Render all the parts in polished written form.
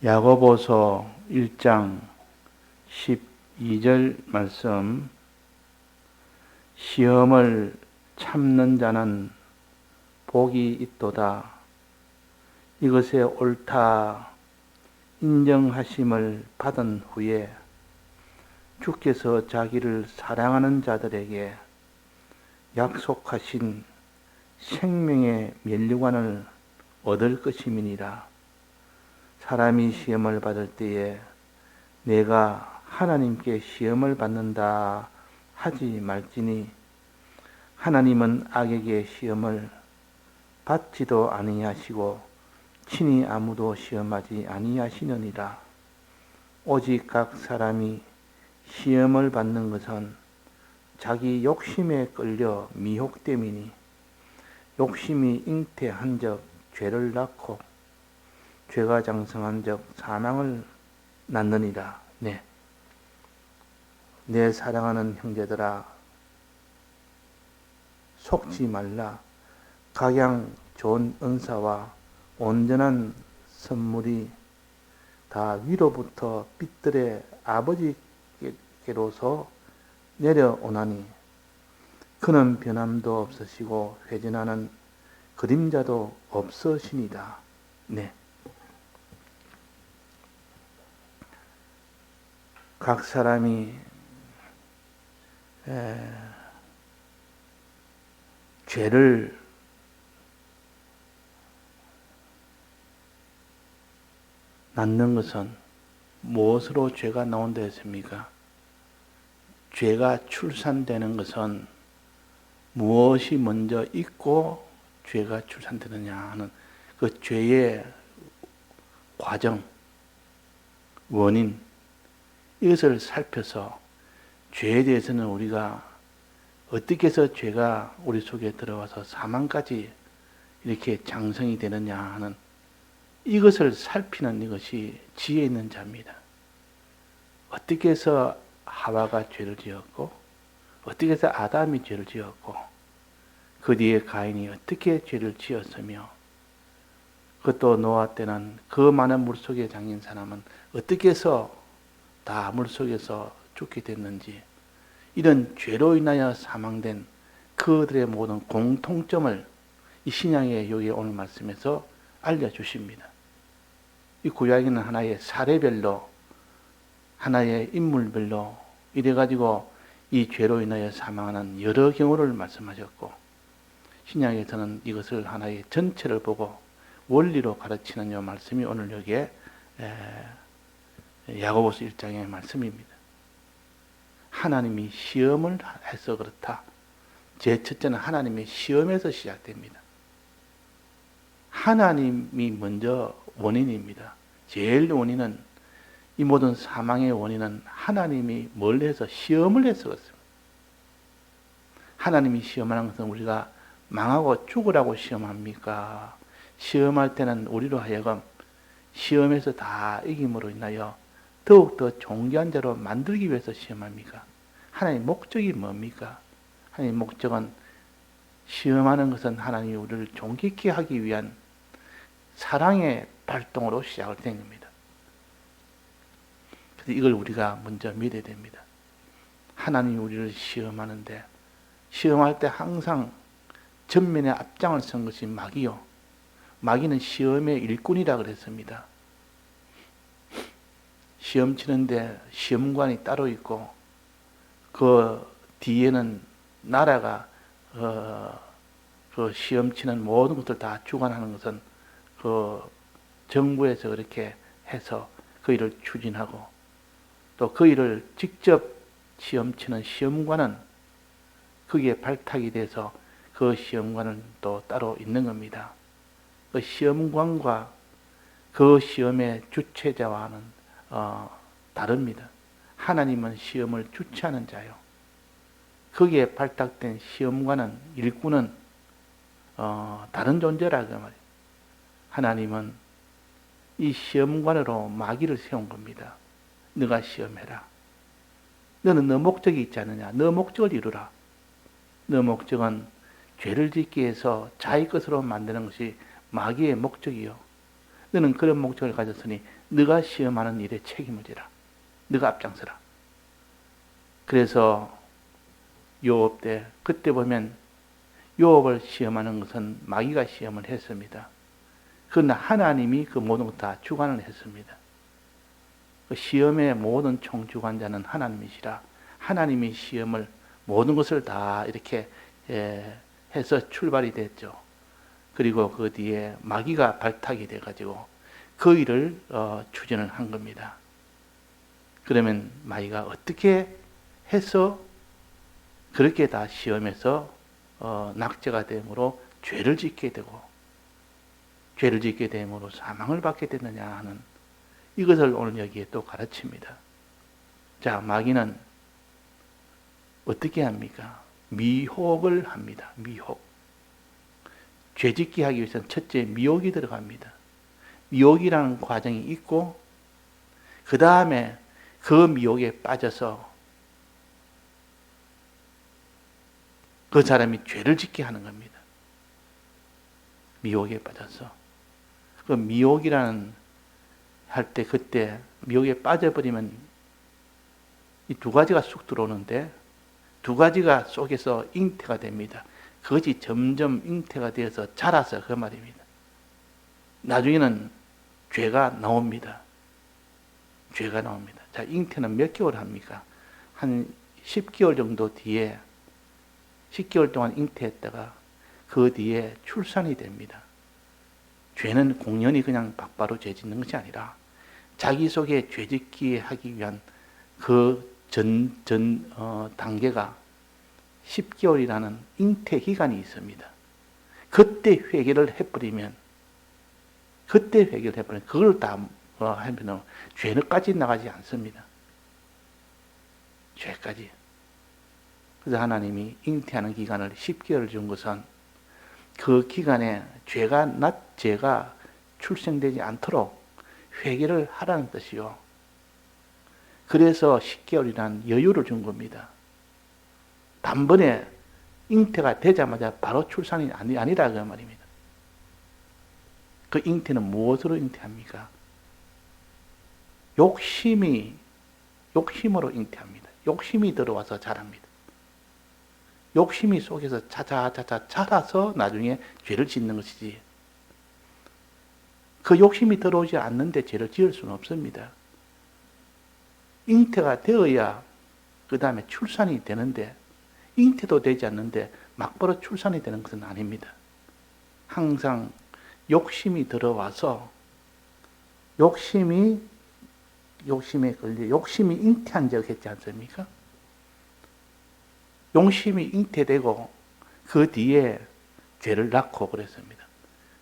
야고보서 1장 12절 말씀. 시험을 참는 자는 복이 있도다. 이것에 옳다 인정하심을 받은 후에 주께서 자기를 사랑하는 자들에게 약속하신 생명의 면류관을 얻을 것임이니라. 사람이 시험을 받을 때에 내가 하나님께 시험을 받는다 하지 말지니 하나님은 악에게 시험을 받지도 아니하시고 친히 아무도 시험하지 아니하시느니라. 오직 각 사람이 시험을 받는 것은 자기 욕심에 끌려 미혹됨이니 욕심이 잉태한 적 죄를 낳고 죄가 장성한 적 사망을 낳느니라. 내 사랑하는 형제들아, 속지 말라. 각양 좋은 은사와 온전한 선물이 다 위로부터 빛들의 아버지께로서 내려오나니 그는 변함도 없으시고 회전하는 그림자도 없으시니라. 각 사람이 죄를 낳는 것은 무엇으로 죄가 나온다 했습니까? 죄가 출산되는 것은 무엇이 먼저 있고 죄가 출산되느냐 하는 그 죄의 과정, 원인, 이것을 살펴서 죄에 대해서는 우리가 어떻게 해서 죄가 우리 속에 들어와서 사망까지 이렇게 장성이 되느냐 하는 이것을 살피는 이것이 지혜 있는 자입니다. 어떻게 해서 하와가 죄를 지었고 어떻게 해서 아담이 죄를 지었고 그 뒤에 가인이 어떻게 죄를 지었으며 그것도 노아 때는 그 많은 물속에 잠긴 사람은 어떻게 해서 다 물속에서 죽게 됐는지 이런 죄로 인하여 사망된 그들의 모든 공통점을 이 신약의 여기 오늘 말씀에서 알려주십니다. 이 구약에는 하나의 사례별로 하나의 인물별로 이래가지고 이 죄로 인하여 사망하는 여러 경우를 말씀하셨고 신약에서는 이것을 하나의 전체를 보고 원리로 가르치는 이 말씀이 오늘 여기에 야고보서 1장의 말씀입니다. 하나님이 시험을 해서 그렇다. 제 첫째는 하나님의 시험에서 시작됩니다. 하나님이 먼저 원인입니다. 제일 원인은 이 모든 사망의 원인은 하나님이 뭘 해서 시험을 해서 그렇습니다. 하나님이 시험하는 것은 우리가 망하고 죽으라고 시험합니까? 시험할 때는 우리로 하여금 시험에서 다 이김으로 인하여 더욱더 존귀한 자로 만들기 위해서 시험합니까? 하나님의 목적이 뭡니까? 하나님의 목적은 시험하는 것은 하나님이 우리를 존귀케 하기 위한 사랑의 발동으로 시작을 된 겁니다. 그래서 이걸 우리가 먼저 믿어야 됩니다. 하나님이 우리를 시험하는데 시험할 때 항상 전면에 앞장을 선 것이 마귀요. 마귀는 시험의 일꾼이라 그랬습니다. 시험 치는데 시험관이 따로 있고 그 뒤에는 나라가 그 시험 치는 모든 것을 다 주관하는 것은 그 정부에서 그렇게 해서 그 일을 추진하고 또 그 일을 직접 시험 치는 시험관은 거기에 발탁이 돼서 그 시험관은 또 따로 있는 겁니다. 그 시험관과 그 시험의 주체자와는 다릅니다. 하나님은 시험을 주체하는 자요. 거기에 발탁된 시험관은 일꾼은 다른 존재라 그 말이에요. 하나님은 이 시험관으로 마귀를 세운 겁니다. 너가 시험해라. 너는 너 목적이 있지 않느냐. 너 목적을 이루라. 너 목적은 죄를 짓기 위해서 자기 것으로 만드는 것이 마귀의 목적이요. 너는 그런 목적을 가졌으니 네가 시험하는 일에 책임을 지라. 네가 앞장서라. 그래서 요업 때 그때 보면 요업을 시험하는 것은 마귀가 시험을 했습니다. 그러나 하나님이 그 모든 것 다 주관을 했습니다. 그 시험의 모든 총주관자는 하나님이시라. 하나님이 시험을 모든 것을 다 이렇게 해서 출발이 됐죠. 그리고 그 뒤에 마귀가 발탁이 돼가지고 그 일을 추진을 한 겁니다. 그러면 마귀가 어떻게 해서 그렇게 다 시험에서 낙제가 되므로 죄를 짓게 되고 죄를 짓게 됨으로 사망을 받게 되느냐 하는 이것을 오늘 여기에 또 가르칩니다. 자, 마귀는 어떻게 합니까? 미혹을 합니다. 미혹. 죄짓기 하기 위해서는 첫째 미혹이 들어갑니다. 미혹이라는 과정이 있고 그 다음에 그 미혹에 빠져서 그 사람이 죄를 짓게 하는 겁니다. 미혹에 빠져서. 그 미혹이라는 할 때 그때 미혹에 빠져버리면 이 두 가지가 쑥 들어오는데 두 가지가 속에서 잉태가 됩니다. 그것이 점점 잉태가 되어서 자라서 그 말입니다. 나중에는 죄가 나옵니다. 죄가 나옵니다. 자, 잉태는 몇 개월 합니까? 한 10개월 정도 뒤에 10개월 동안 잉태했다가 그 뒤에 출산이 됩니다. 죄는 공연히 그냥 바로 죄 짓는 것이 아니라 자기 속에 죄 짓기 하기 위한 그 단계가 10개월이라는 잉태 기간이 있습니다. 그때 회개를 해버리면 그걸 다 하면 죄는까지 나가지 않습니다. 죄까지. 그래서 하나님이 잉태하는 기간을 10개월 준 것은 그 기간에 죄가 출생되지 않도록 회개를 하라는 뜻이요. 그래서 10개월이라는 여유를 준 겁니다. 단번에 잉태가 되자마자 바로 출산이 아니라 그 말입니다. 그 잉태는 무엇으로 잉태합니까? 욕심으로 잉태합니다. 욕심이 들어와서 자랍니다. 욕심이 속에서 차차차차 자라서 나중에 죄를 짓는 것이지. 그 욕심이 들어오지 않는데 죄를 지을 수는 없습니다. 잉태가 되어야 그 다음에 출산이 되는데 잉태도 되지 않는데 막바로 출산이 되는 것은 아닙니다. 항상 욕심이 들어와서 욕심에 걸려 욕심이 잉태한 적 했지 않습니까? 욕심이 잉태되고 그 뒤에 죄를 낳고 그랬습니다.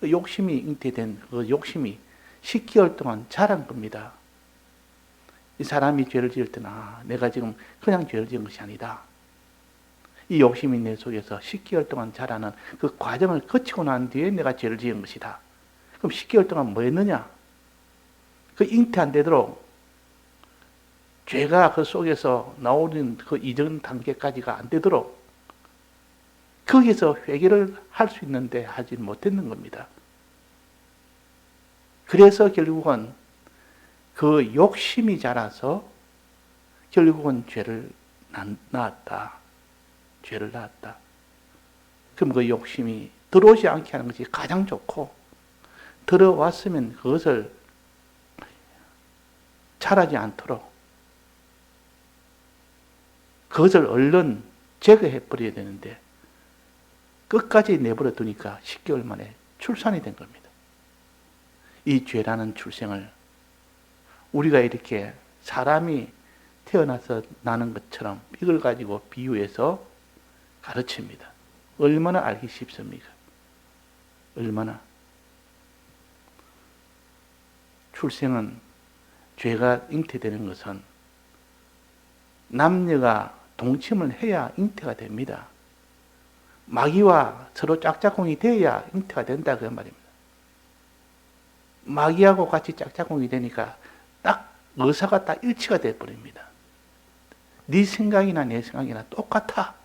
그 욕심이 잉태된 그 욕심이 10개월 동안 자란 겁니다. 이 사람이 죄를 지을 때는 내가 지금 그냥 죄를 지은 것이 아니다. 이 욕심이 내 속에서 10개월 동안 자라는 그 과정을 거치고 난 뒤에 내가 죄를 지은 것이다. 그럼 10개월 동안 뭐 했느냐? 그 잉태 안 되도록 죄가 그 속에서 나오는 그 이전 단계까지가 안 되도록 거기서 회개를 할 수 있는데 하지 못했는 겁니다. 그래서 결국은 그 욕심이 자라서 결국은 죄를 낳았다. 죄를 낳았다. 그럼 그 욕심이 들어오지 않게 하는 것이 가장 좋고 들어왔으면 그것을 자라지 않도록 그것을 얼른 제거해 버려야 되는데 끝까지 내버려 두니까 10개월 만에 출산이 된 겁니다. 이 죄라는 출생을 우리가 이렇게 사람이 태어나서 나는 것처럼 이걸 가지고 비유해서 가르칩니다. 얼마나 알기 쉽습니까? 얼마나. 출생은 죄가 잉태되는 것은 남녀가 동침을 해야 잉태가 됩니다. 마귀와 서로 짝짝꿍이 되어야 잉태가 된다 그 말입니다. 마귀하고 같이 짝짝꿍이 되니까 딱 의사가 딱 일치가 되어 버립니다. 네 생각이나 내 생각이나 똑같아.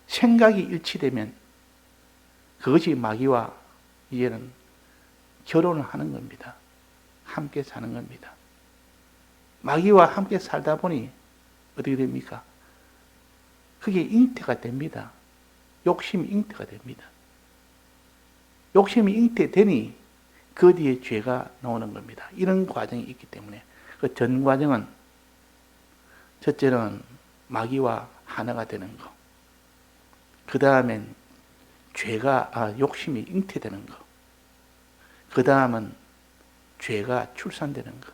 생각이 일치되면 그것이 마귀와 이제는 결혼을 하는 겁니다. 함께 사는 겁니다. 마귀와 함께 살다 보니 어떻게 됩니까? 그게 잉태가 됩니다. 욕심이 잉태가 됩니다. 욕심이 잉태되니 그 뒤에 죄가 나오는 겁니다. 이런 과정이 있기 때문에 그 전 과정은 첫째는 마귀와 하나가 되는 거, 그 다음엔 욕심이 잉태되는 거, 그 다음은 죄가 출산되는 거.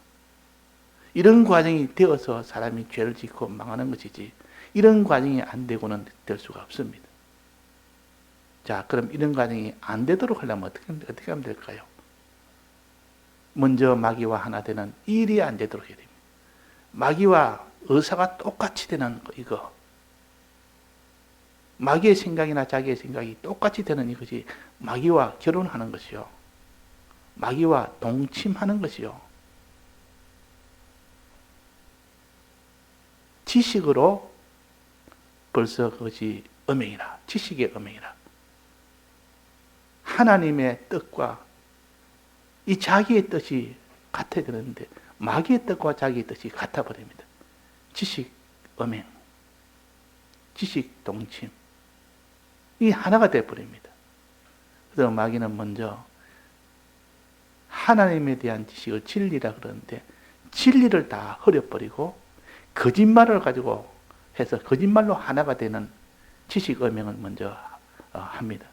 이런 과정이 되어서 사람이 죄를 짓고 망하는 것이지, 이런 과정이 안 되고는 될 수가 없습니다. 자, 그럼 이런 과정이 안 되도록 하려면 어떻게 하면 될까요? 먼저 마귀와 하나 되는 일이 안 되도록 해야 됩니다. 마귀와 의사가 똑같이 되는 거, 이거. 마귀의 생각이나 자기의 생각이 똑같이 되는 이것이 마귀와 결혼하는 것이요. 마귀와 동침하는 것이요. 지식으로 벌써 그것이 음행이라, 지식의 음행이라. 하나님의 뜻과 이 자기의 뜻이 같아야 되는데 마귀의 뜻과 자기의 뜻이 같아 버립니다. 지식 음행, 지식 동침, 이 하나가 되어 버립니다. 그래서 마귀는 먼저 하나님에 대한 지식을 진리라 그러는데 진리를 다 흐려버리고 거짓말을 가지고 해서 거짓말로 하나가 되는 지식 음행을 먼저 합니다.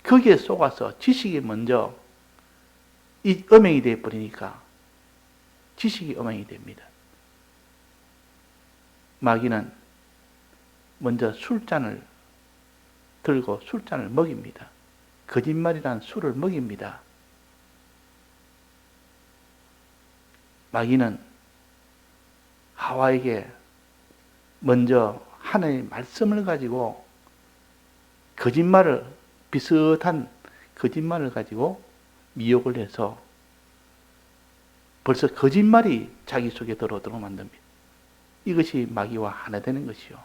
거기에 속아서 지식이 먼저 이 음행이 되어 버리니까 지식이 음행이 됩니다. 마귀는 먼저 술잔을 들고 술잔을 먹입니다. 거짓말이란 술을 먹입니다. 마귀는 하와에게 먼저 하나님의 말씀을 가지고 비슷한 거짓말을 가지고 미혹을 해서 벌써 거짓말이 자기 속에 들어오도록 만듭니다. 이것이 마귀와 하나 되는 것이요.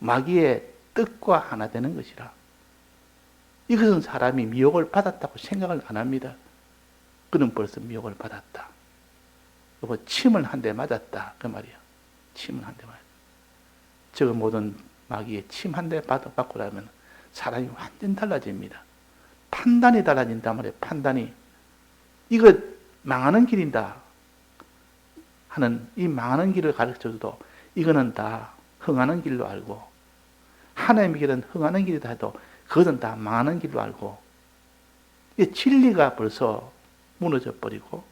마귀의 뜻과 하나 되는 것이라. 이것은 사람이 미혹을 받았다고 생각을 안 합니다. 그는 벌써 미혹을 받았다. 여보, 침을 한 대 맞았다. 그 말이야. 침을 한 대 맞았다. 저거 모든 마귀의 침 한 대 받고 나면 사람이 완전 달라집니다. 판단이 달라진단 말이에요. 판단이. 이거 망하는 길이다 하는 이 망하는 길을 가르쳐줘도 이거는 다 흥하는 길로 알고, 하나님의 길은 흥하는 길이다 해도 그것은 다 망하는 길로 알고, 이 진리가 벌써 무너져 버리고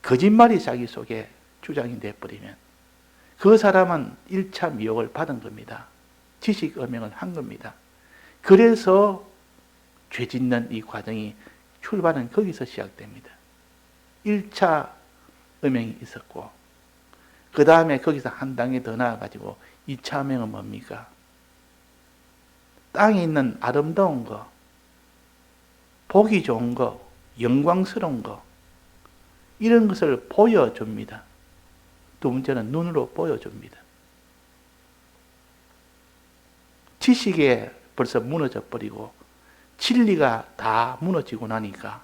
거짓말이 자기 속에 주장이 되어버리면 그 사람은 1차 미혹을 받은 겁니다. 지식 음행을 한 겁니다. 그래서 죄 짓는 이 과정이 출발은 거기서 시작됩니다. 1차 음행이 있었고 그 다음에 거기서 한 단계 더 나아가지고 2차 음행은 뭡니까? 땅에 있는 아름다운 거, 보기 좋은 거, 영광스러운 거, 이런 것을 보여줍니다. 두 번째는 눈으로 보여줍니다. 지식에 벌써 무너져 버리고 진리가 다 무너지고 나니까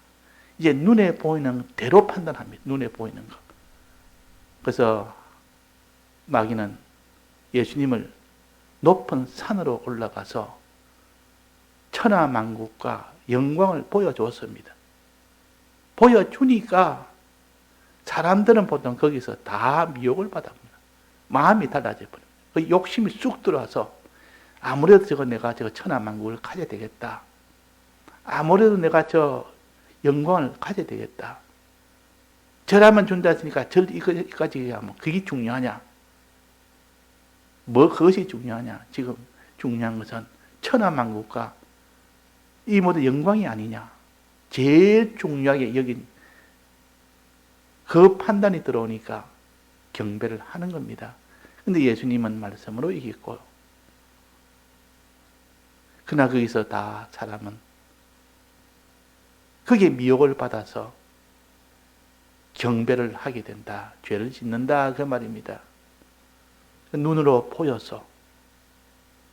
이제 눈에 보이는 대로 판단합니다. 눈에 보이는 거. 그래서 마귀는 예수님을 높은 산으로 올라가서 천하만국과 영광을 보여주었습니다. 보여주니까 사람들은 보통 거기서 다 미혹을 받았습니다. 마음이 달라져 버립니다. 그 욕심이 쑥 들어와서 아무래도 내가 천하만국을 가져야 되겠다. 아무래도 내가 영광을 가져야 되겠다. 저라면 준다 했으니까 이거까지 하면 그게 중요하냐? 그것이 중요하냐? 지금 중요한 것은 천하만국과 이 모든 영광이 아니냐? 제일 중요하게 여긴 그 판단이 들어오니까 경배를 하는 겁니다. 근데 예수님은 말씀으로 이겼고, 그러나 거기서 다 사람은 거기에 미혹을 받아서 경배를 하게 된다. 죄를 짓는다. 그 말입니다. 눈으로 보여서,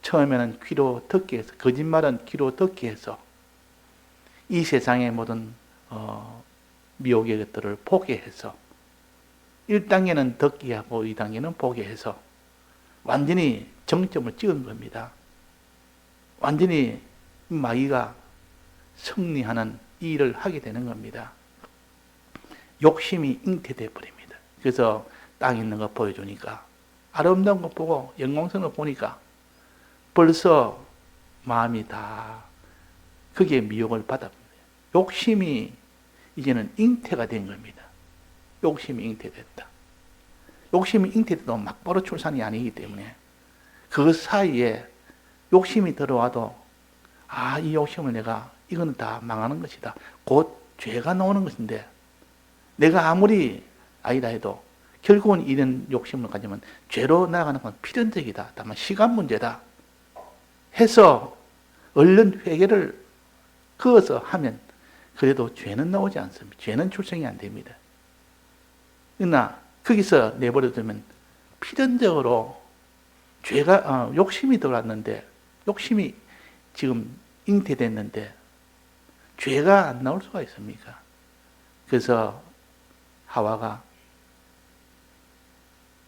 처음에는 귀로 듣게 해서, 거짓말은 귀로 듣게 해서 이 세상의 모든 미혹의 것들을 포기해서 1단계는 듣기 하고 2단계는 포기해서 완전히 정점을 찍은 겁니다. 완전히 마귀가 승리하는 이 일을 하게 되는 겁니다. 욕심이 잉태되어 버립니다. 그래서 땅에 있는 거 보여주니까 아름다운 거 보고 영광스러운 거 보니까 벌써 마음이 다 거기에 미혹을 받아버립니다. 욕심이 이제는 잉태가 된 겁니다. 욕심이 잉태됐다. 욕심이 잉태돼도 막바로 출산이 아니기 때문에 그 사이에 욕심이 들어와도 이 욕심을 내가 이거는 다 망하는 것이다. 곧 죄가 나오는 것인데 내가 아무리 아니다 해도 결국은 이런 욕심을 가지면 죄로 나아가는 건 필연적이다. 다만 시간 문제다. 해서 얼른 회개를 그어서 하면 그래도 죄는 나오지 않습니다. 죄는 출생이 안 됩니다. 그러나 거기서 내버려두면 필연적으로 죄가 욕심이 들어왔는데 욕심이 지금 잉태됐는데 죄가 안 나올 수가 있습니까? 그래서 하와가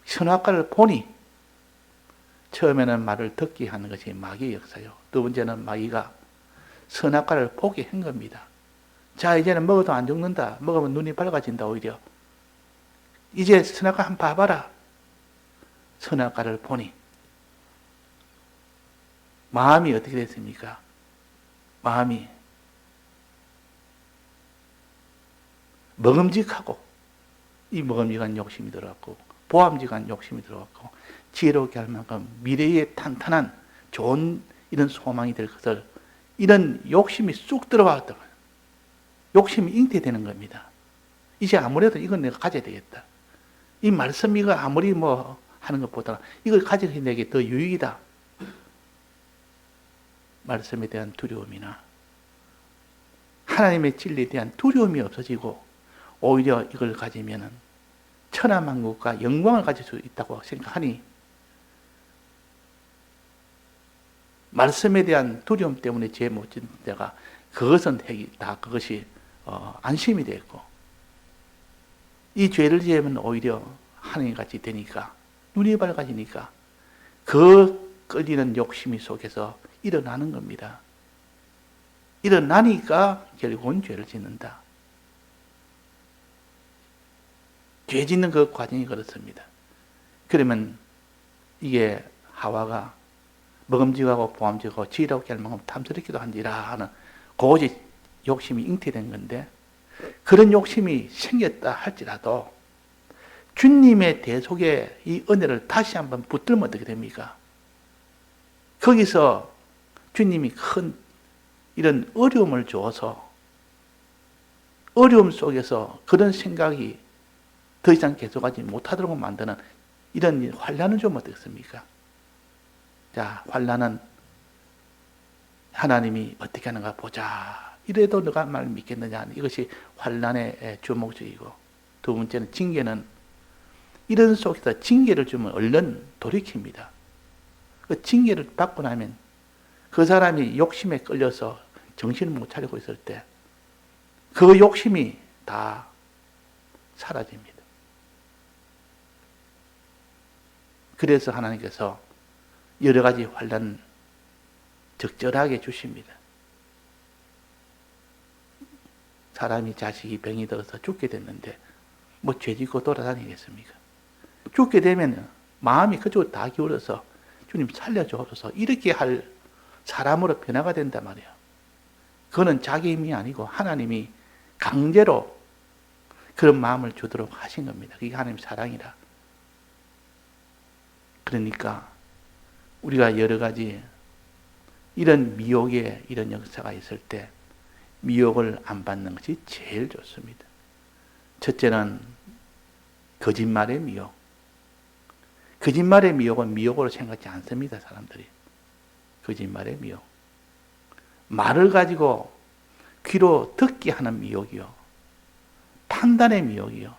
선악과를 보니 처음에는 말을 듣게 하는 것이 마귀의 역사요. 두 번째는 마귀가 선악과를 보게 한 겁니다. 자, 이제는 먹어도 안 죽는다. 먹으면 눈이 밝아진다 오히려. 이제 선악과 한번 봐봐라. 선악과를 보니 마음이 어떻게 됐습니까? 마음이 먹음직하고 이 먹음직한 욕심이 들어갔고 보암직한 욕심이 들어갔고 지혜롭게 할 만큼 미래에 탄탄한 좋은 이런 소망이 될 것을 이런 욕심이 쑥 들어왔다. 욕심이 잉태되는 겁니다. 이제 아무래도 이건 내가 가져야 되겠다. 이 말씀 이거 아무리 뭐 하는 것보다 이걸 가지는 게 내게 더 유익이다. 말씀에 대한 두려움이나 하나님의 진리에 대한 두려움이 없어지고 오히려 이걸 가지면은 천하만국과 영광을 가질 수 있다고 생각하니 말씀에 대한 두려움 때문에 죄 못 짓는 자가 그것은 다 그것이 안심이 됐고 이 죄를 지으면 오히려 하나님같이 되니까 눈이 밝아지니까 그 끌리는 욕심이 속에서 일어나는 겁니다. 일어나니까 결국은 죄를 짓는다. 죄 짓는 그 과정이 그렇습니다. 그러면 이게 하와가 먹음직하고 보암직하고 지혜롭게 할 만큼 탐스럽기도 한지라 하는 고지 욕심이 잉태된 건데 그런 욕심이 생겼다 할지라도 주님의 대속에 이 은혜를 다시 한번 붙들면 어떻게 됩니까? 거기서 주님이 큰 이런 어려움을 주어서 어려움 속에서 그런 생각이 더 이상 계속하지 못하도록 만드는 이런 환난은 좀 어떻습니까? 자, 환난은 하나님이 어떻게 하는가 보자. 이래도 너가 말 믿겠느냐. 이것이 환난의 주목적이고 두 번째는 징계는 이런 속에서 징계를 주면 얼른 돌이킵니다. 그 징계를 받고 나면 그 사람이 욕심에 끌려서 정신을 못 차리고 있을 때 그 욕심이 다 사라집니다. 그래서 하나님께서 여러 가지 환난 적절하게 주십니다. 사람이 자식이 병이 들어서 죽게 됐는데 뭐 죄짓고 돌아다니겠습니까? 죽게 되면 마음이 그쪽으로 다 기울어서 주님 살려주옵소서 이렇게 할 사람으로 변화가 된단 말이에요. 그거는 자기 힘이 아니고 하나님이 강제로 그런 마음을 주도록 하신 겁니다. 그게 하나님 사랑이라. 그러니까 우리가 여러 가지 이런 미혹의 이런 역사가 있을 때 미혹을 안 받는 것이 제일 좋습니다. 첫째는 거짓말의 미혹. 거짓말의 미혹은 미혹으로 생각하지 않습니다. 사람들이. 거짓말의 미혹. 말을 가지고 귀로 듣게 하는 미혹이요. 판단의 미혹이요.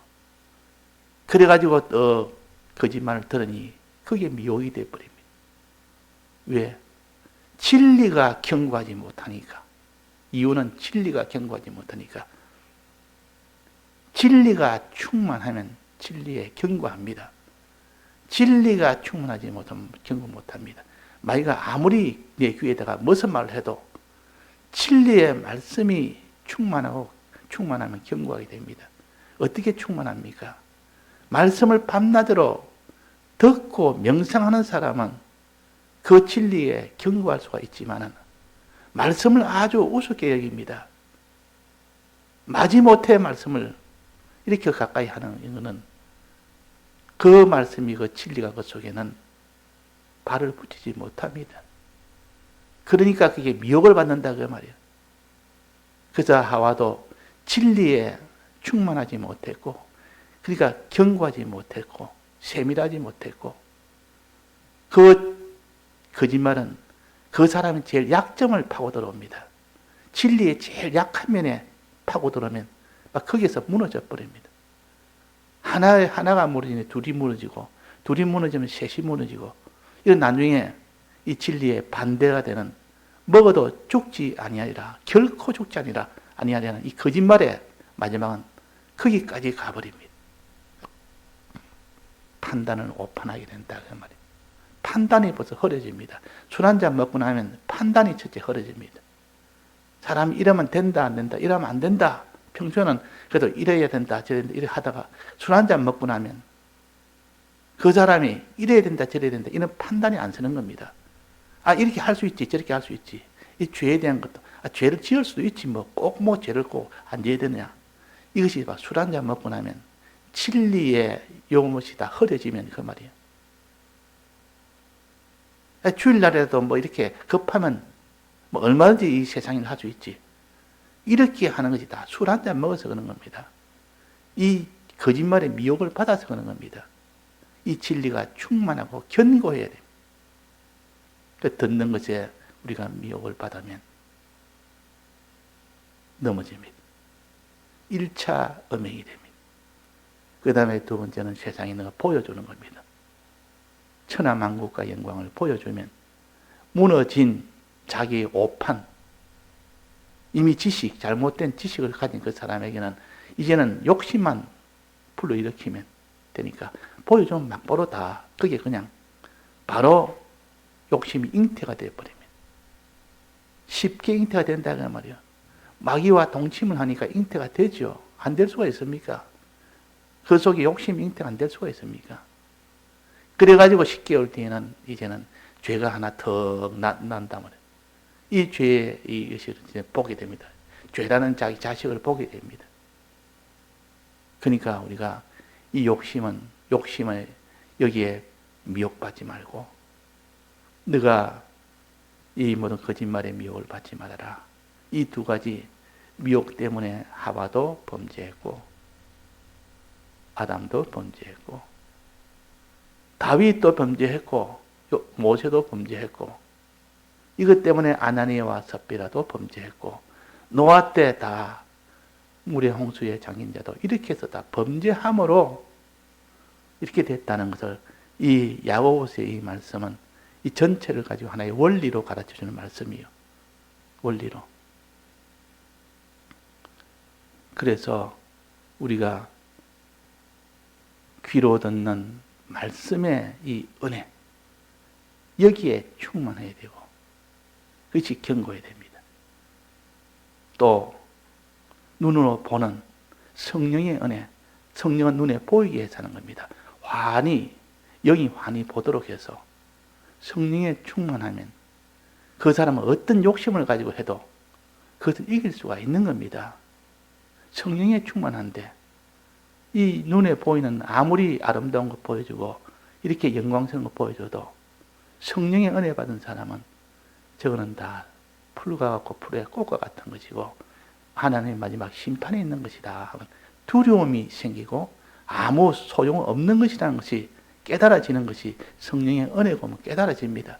그래가지고 거짓말을 들으니 그게 미혹이 되어버립니다. 왜? 진리가 경고하지 못하니까. 이유는 진리가 경고하지 못하니까 진리가 충만하면 진리에 견고합니다. 진리가 충만하지 못하면 견고 못합니다. 마귀가 아무리 내 귀에다가 무슨 말을 해도 진리의 말씀이 충만하면 견고하게 됩니다. 어떻게 충만합니까? 말씀을 밤낮으로 듣고 명상하는 사람은 그 진리에 견고할 수가 있지만 말씀을 아주 우습게 여깁니다. 마지못해 말씀을 이렇게 가까이 하는 이거는 그 말씀이 그 진리가 그 속에는 발을 붙이지 못합니다. 그러니까 그게 미혹을 받는다 그 말이에요. 그래서 하와도 진리에 충만하지 못했고, 그러니까 견고하지 못했고, 세밀하지 못했고, 그 거짓말은 그 사람의 제일 약점을 파고 들어옵니다. 진리의 제일 약한 면에 파고 들어오면 막 거기에서 무너져 버립니다. 하나가 무너지면 둘이 무너지고, 둘이 무너지면 셋이 무너지고, 이런 나중에 이 진리의 반대가 되는, 먹어도 죽지 아니하리라, 결코 죽지 아니하리라는 이 거짓말의 마지막은 거기까지 가버립니다. 판단을 오판하게 된다 그 말이에요. 판단이 벌써 흐려집니다. 술 한 잔 먹고 나면 판단이 첫째 흐려집니다. 사람이 이러면 된다 안 된다, 이러면 안 된다. 평소에는 그래도 이래야 된다 저래야 된다 이래 하다가 술 한 잔 먹고 나면 그 사람이 이래야 된다 저래야 된다 이런 판단이 안 서는 겁니다. 아, 이렇게 할 수 있지 저렇게 할 수 있지. 이 죄에 대한 것도 죄를 지을 수도 있지 뭐 꼭 뭐 죄를 꼭 안 지어야 되느냐. 이것이 술 한 잔 먹고 나면 진리의 요것이 다 흐려지면 그 말이에요. 주일날에도 뭐 이렇게 급하면 뭐 얼마든지 이 세상에 할 수 있지. 이렇게 하는 것이 다 술 한 잔 먹어서 그런 겁니다. 이 거짓말의 미혹을 받아서 그런 겁니다. 이 진리가 충만하고 견고해야 됩니다. 그 듣는 것에 우리가 미혹을 받으면 넘어집니다. 1차 음행이 됩니다. 그 다음에 두 번째는 세상에 있는 거 보여주는 겁니다. 천하만국과 영광을 보여주면 무너진 자기의 오판, 이미 지식, 잘못된 지식을 가진 그 사람에게는 이제는 욕심만 불러일으키면 되니까 보여주면 막바로 다 그게 그냥 바로 욕심이 잉태가 되어버립니다. 쉽게 잉태가 된다고 말이에요. 마귀와 동침을 하니까 잉태가 되죠. 안 될 수가 있습니까? 그 속에 욕심이 잉태가 안 될 수가 있습니까? 그래가지고 10개월 뒤에는 이제는 죄가 하나 더 난단 말이에요. 이 죄의 이것을 보게 됩니다. 죄라는 자기 자식을 보게 됩니다. 그러니까 우리가 이 욕심을 여기에 미혹받지 말고, 네가 이 모든 거짓말의 미혹을 받지 말아라. 이 두 가지 미혹 때문에 하와도 범죄했고, 아담도 범죄했고, 다윗도 범죄했고, 모세도 범죄했고, 이것 때문에 아나니아와 삽비라도 범죄했고, 노아 때 다 물의 홍수의 장인자도 이렇게 해서 다 범죄함으로 이렇게 됐다는 것을 이 야고보서의 이 말씀은 이 전체를 가지고 하나의 원리로 가르쳐주는 말씀이에요. 원리로. 그래서 우리가 귀로 듣는 말씀의 이 은혜, 여기에 충만해야 되고 그것이 견고해야 됩니다. 또 눈으로 보는 성령의 은혜, 성령은 눈에 보이게 해서 하는 겁니다. 영이 환히 보도록 해서 성령에 충만하면 그 사람은 어떤 욕심을 가지고 해도 그것을 이길 수가 있는 겁니다. 성령에 충만한데 이 눈에 보이는 아무리 아름다운 것 보여주고 이렇게 영광스러운 것 보여줘도 성령의 은혜 받은 사람은 저거는 다 풀과 같고 풀의 꽃과 같은 것이고 하나님의 마지막 심판에 있는 것이다. 두려움이 생기고 아무 소용없는 것이라는 것이 깨달아지는 것이 성령의 은혜고 깨달아집니다.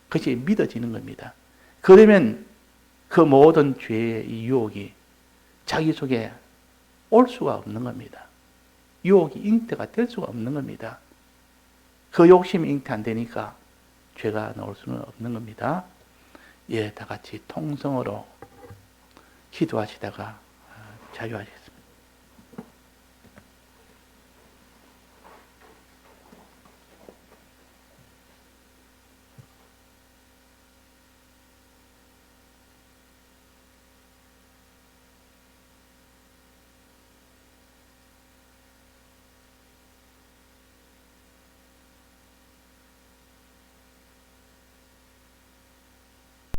그것이 믿어지는 겁니다. 그러면 그 모든 죄의 이 유혹이 자기 속에 올 수가 없는 겁니다. 유혹이 잉태가 될 수가 없는 겁니다. 그 욕심이 잉태 안 되니까 죄가 나올 수는 없는 겁니다. 다 같이 통성으로 기도하시다가 자유하시겠습니다.